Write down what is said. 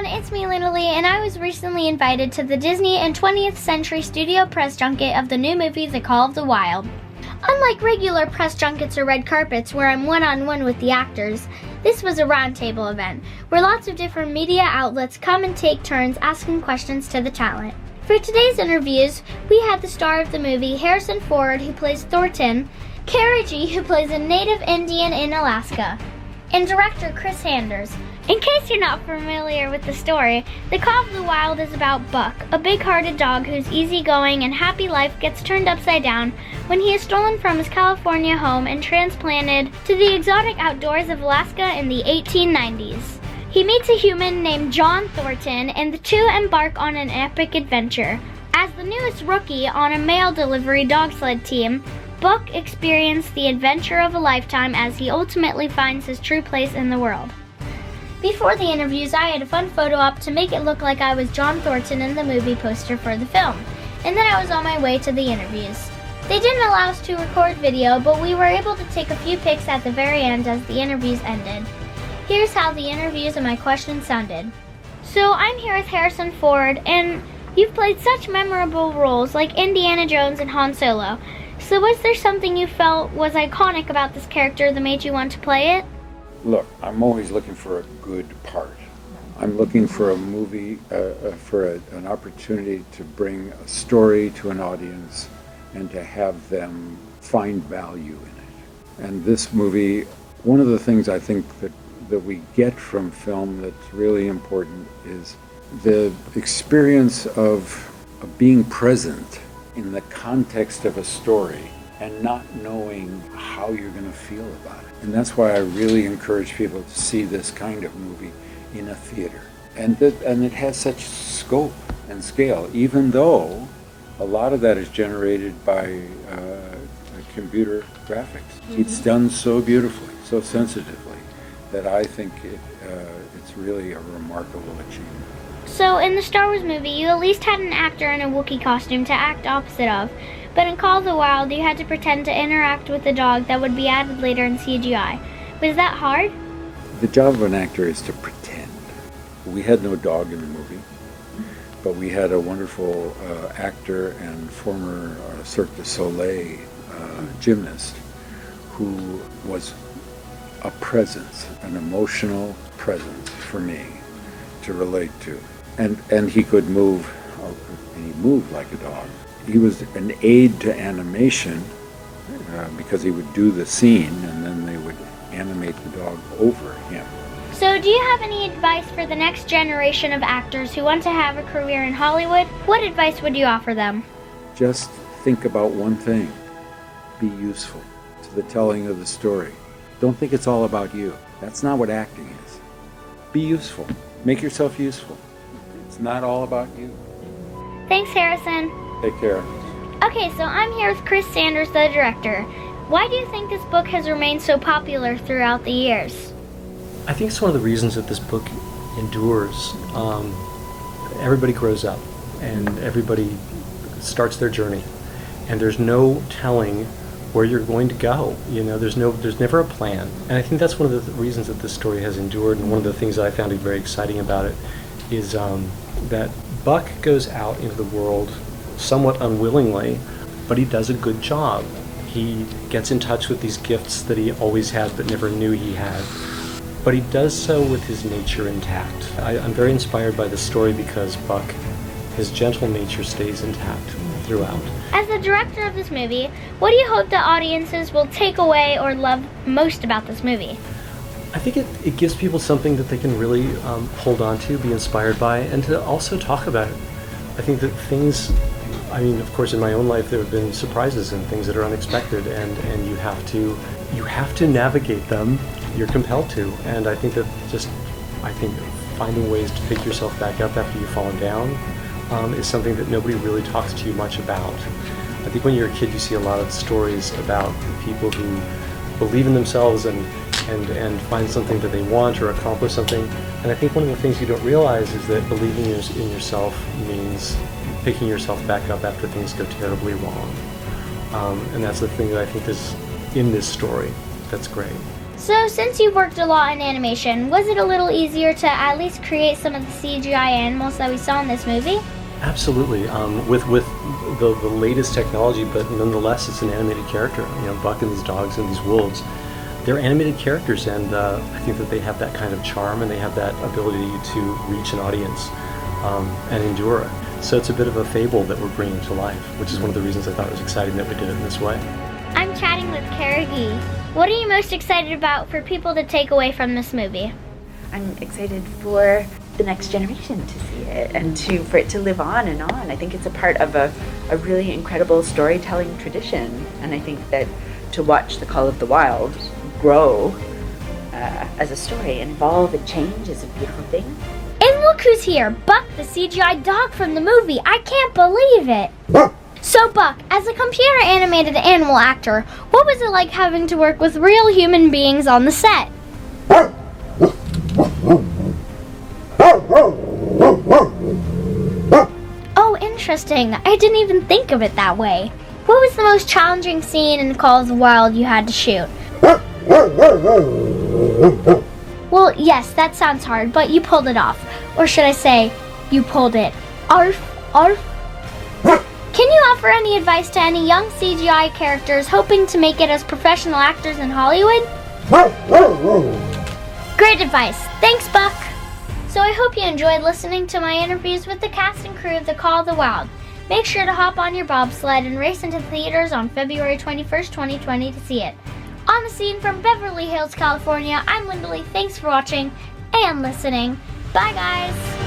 everyone, it's me, Lindalee, and I was recently invited to the Disney and 20th Century Studio Press Junket of the new movie, The Call of the Wild. Unlike regular press junkets or red carpets where I'm one-on-one with the actors, this was a roundtable event, where lots of different media outlets come and take turns asking questions to the talent. For today's interviews, we had the star of the movie, Harrison Ford, who plays Thornton, Cara Gee, who plays a native Indian in Alaska, and director Chris Sanders. In case you're not familiar with the story, The Call of the Wild is about Buck, a big-hearted dog whose easygoing and happy life gets turned upside down when he is stolen from his California home and transplanted to the exotic outdoors of Alaska in the 1890s. He meets a human named John Thornton, and the two embark on an epic adventure. As the newest rookie on a mail delivery dog sled team, Buck experienced the adventure of a lifetime as he ultimately finds his true place in the world. Before the interviews, I had a fun photo op to make it look like I was John Thornton in the movie poster for the film, and then I was on my way to the interviews. They didn't allow us to record video, but we were able to take a few pics at the very end as the interviews ended. Here's how the interviews and my questions sounded. So I'm here with Harrison Ford, and you've played such memorable roles like Indiana Jones and Han Solo. So was there something you felt was iconic about this character that made you want to play it? Look, I'm always looking for a good part. I'm looking for a movie, an opportunity to bring a story to an audience and to have them find value in it. And this movie, one of the things I think that we get from film that's really important is the experience of being present in the context of a story and not knowing how you're going to feel about it. And that's why I really encourage people to see this kind of movie in a theater. And it has such scope and scale, even though a lot of that is generated by computer graphics. Mm-hmm. It's done so beautifully, so sensitively, that I think it's really a remarkable achievement. So in the Star Wars movie, you at least had an actor in a Wookiee costume to act opposite of. But in Call of the Wild, you had to pretend to interact with a dog that would be added later in CGI. Was that hard? The job of an actor is to pretend. We had no dog in the movie, but we had a wonderful actor and former Cirque du Soleil gymnast who was a presence, an emotional presence for me to relate to. And he could move, and he moved like a dog. He was an aid to animation because he would do the scene and then they would animate the dog over him. So do you have any advice for the next generation of actors who want to have a career in Hollywood? What advice would you offer them? Just think about one thing. Be useful to the telling of the story. Don't think it's all about you. That's not what acting is. Be useful. Make yourself useful. It's not all about you. Thanks, Harrison. Take care. Okay, so I'm here with Chris Sanders, the director. Why do you think this book has remained so popular throughout the years? I think it's one of the reasons that this book endures. Everybody grows up and everybody starts their journey, and there's no telling where you're going to go. You know, there's never a plan. And I think that's one of the reasons that this story has endured, and one of the things that I found very exciting about it is that Buck goes out into the world somewhat unwillingly, but he does a good job. He gets in touch with these gifts that he always had but never knew he had. But he does so with his nature intact. I'm very inspired by this story because Buck, his gentle nature stays intact throughout. As the director of this movie, what do you hope the audiences will take away or love most about this movie? I think it gives people something that they can really hold on to, be inspired by, and to also talk about it. I think that things, I mean, of course, in my own life, there have been surprises and things that are unexpected, and you have to navigate them. You're compelled to, and I think that finding ways to pick yourself back up after you've fallen down is something that nobody really talks to you much about. I think when you're a kid, you see a lot of stories about people who believe in themselves and find something that they want or accomplish something. And I think one of the things you don't realize is that believing in yourself means picking yourself back up after things go terribly wrong. And that's the thing that I think is in this story that's great. So since you've worked a lot in animation, was it a little easier to at least create some of the CGI animals that we saw in this movie? Absolutely. With the latest technology, but nonetheless, it's an animated character. Buck and these dogs and these wolves, they're animated characters, and I think that they have that kind of charm, and they have that ability to reach an audience and endure. So it's a bit of a fable that we're bringing to life, which is one of the reasons I thought it was exciting that we did it in this way. I'm chatting with Cara Gee. What are you most excited about for people to take away from this movie? I'm excited for the next generation to see it and for it to live on and on. I think it's a part of a really incredible storytelling tradition, and I think that to watch The Call of the Wild grow as a story and evolve and change is a beautiful thing. And look who's here, Buck, the CGI dog from the movie. I can't believe it. So Buck, as a computer animated animal actor, what was it like having to work with real human beings on the set? Oh, interesting. I didn't even think of it that way. What was the most challenging scene in The Call of the Wild you had to shoot? Well, yes, that sounds hard, but you pulled it off. Or should I say, you pulled it. Arf, arf. Can you offer any advice to any young CGI characters hoping to make it as professional actors in Hollywood? Great advice. Thanks, Buck. So I hope you enjoyed listening to my interviews with the cast and crew of The Call of the Wild. Make sure to hop on your bobsled and race into theaters on February 21st, 2020 to see it. On the scene from Beverly Hills, California, I'm Lindalee. Thanks for watching and listening. Bye, guys.